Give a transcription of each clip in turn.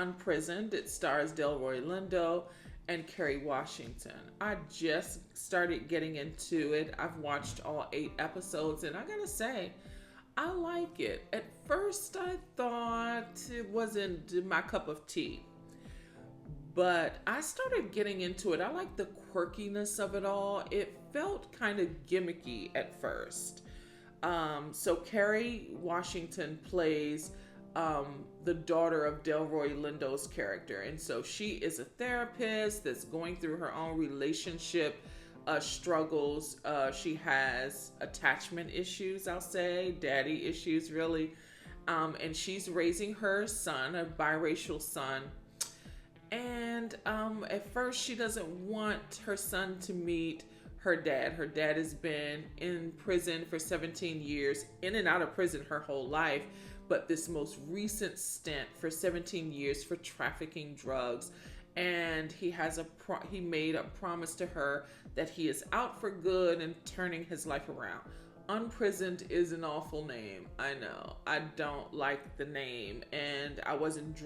Unprisoned. It stars Delroy Lindo and Kerry Washington. I just started getting into it. I've watched all 8 episodes, and I gotta say, I like it. At first, I thought it wasn't my cup of tea, but I started getting into it. I like the quirkiness of it all. It felt kind of gimmicky at first. So Kerry Washington plays the daughter of Delroy Lindo's character. And so she is a therapist that's going through her own relationship struggles. She has attachment issues, I'll say, daddy issues, really. And she's raising her son, a biracial son. And at first, she doesn't want her son to meet her dad. Her dad has been in prison for 17 years, in and out of prison her whole life, but this most recent stint for 17 years for trafficking drugs. And he made a promise to her that he is out for good and turning his life around. Unprisoned is an awful name. I know. I don't like the name, and I wasn't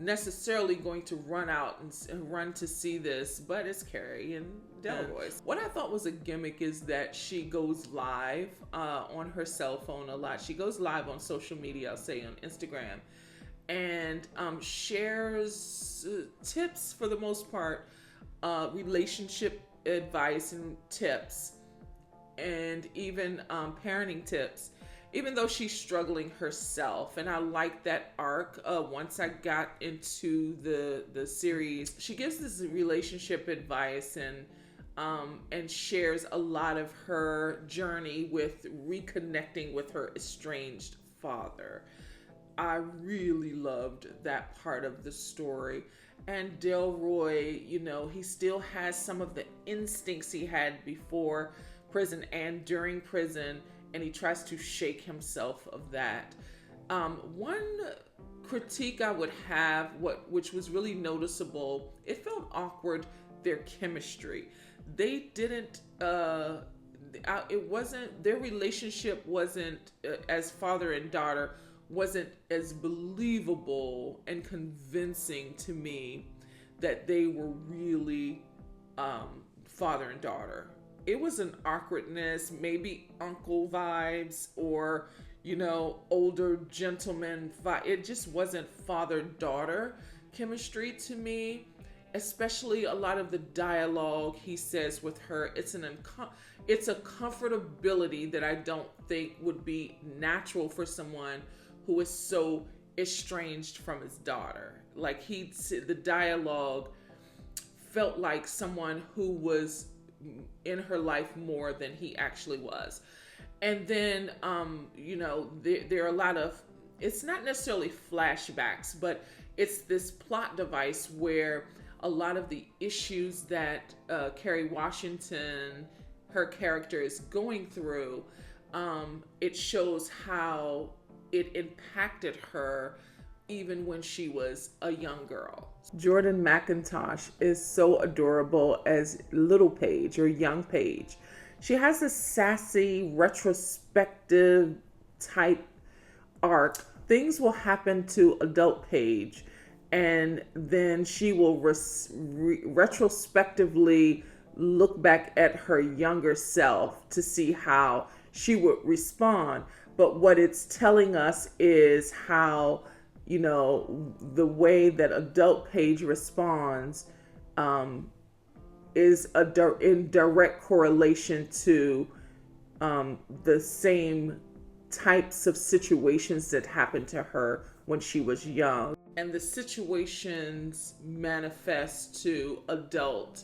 necessarily going to run out and run to see this, but it's Kerry and Delroy. What I thought was a gimmick is that she goes live on her cell phone a lot. She goes live on social media, I'll say on Instagram, and shares tips, for the most part, relationship advice and tips, and even parenting tips, even though she's struggling herself. And I like that arc. Once I got into the series, she gives this relationship advice and shares a lot of her journey with reconnecting with her estranged father. I really loved that part of the story. And Delroy, he still has some of the instincts he had before prison and during prison, and he tries to shake himself of that. One critique I would have, which was really noticeable, it felt awkward, their chemistry. They didn't, their relationship wasn't, as father and daughter, wasn't as believable and convincing to me that they were really father and daughter. It was an awkwardness, maybe uncle vibes, or, older gentleman vibe. It just wasn't father-daughter chemistry to me, especially a lot of the dialogue he says with her. It's a comfortability that I don't think would be natural for someone who is so estranged from his daughter. Like, the dialogue felt like someone who was in her life more than he actually was. And then, there are a lot of, it's not necessarily flashbacks, but it's this plot device where a lot of the issues that Kerry Washington, her character, is going through, it shows how it impacted her even when she was a young girl. Jordan McIntosh is so adorable as little Paige, or young Paige. She has a sassy, retrospective type arc. Things will happen to adult Paige, and then she will retrospectively look back at her younger self to see how she would respond. But what it's telling us is how, the way that adult Paige responds is in direct correlation to the same types of situations that happened to her when she was young. And the situations manifest to adult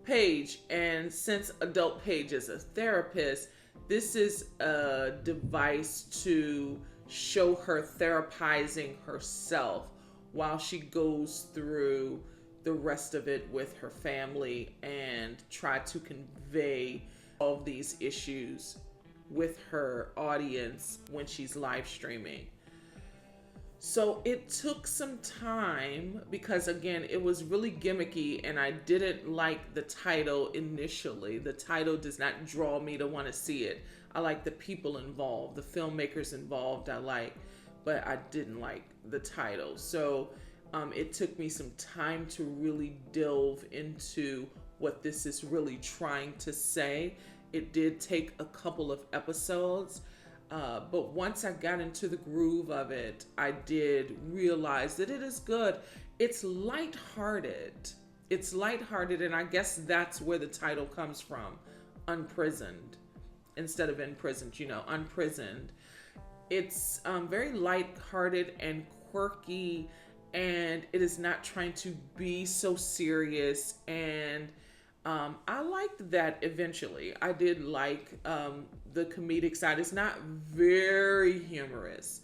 Paige. And since adult Paige is a therapist, this is a device to show her therapizing herself while she goes through the rest of it with her family and try to convey all of these issues with her audience when she's live streaming. So it took some time because, again, it was really gimmicky and I didn't like the title initially. The title does not draw me to want to see it. I like the people involved, the filmmakers involved I like, but I didn't like the title. So it took me some time to really delve into what this is really trying to say. It did take a couple of episodes, but once I got into the groove of it, I did realize that it is good. It's lighthearted. It's lighthearted, and I guess that's where the title comes from, Unprisoned, instead of Imprisoned, Unprisoned. It's very lighthearted and quirky, and it is not trying to be so serious. And I liked that eventually. I did like the comedic side. It's not very humorous,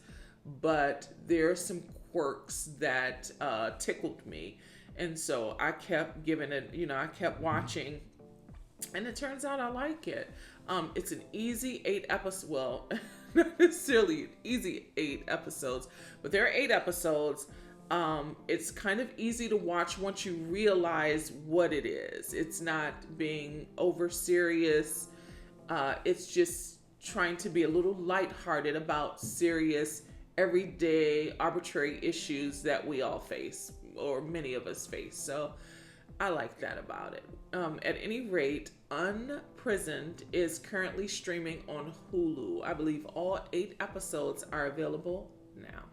but there are some quirks that tickled me. And so I kept giving it, I kept watching. And it turns out I like it. It's an easy 8 episodes. Well, not necessarily an easy 8 episodes, but there are 8 episodes. It's kind of easy to watch once you realize what it is. It's not being over serious. It's just trying to be a little lighthearted about serious, everyday, arbitrary issues that we all face, or many of us face. So I like that about it. At any rate, Unprisoned is currently streaming on Hulu. I believe all 8 episodes are available now.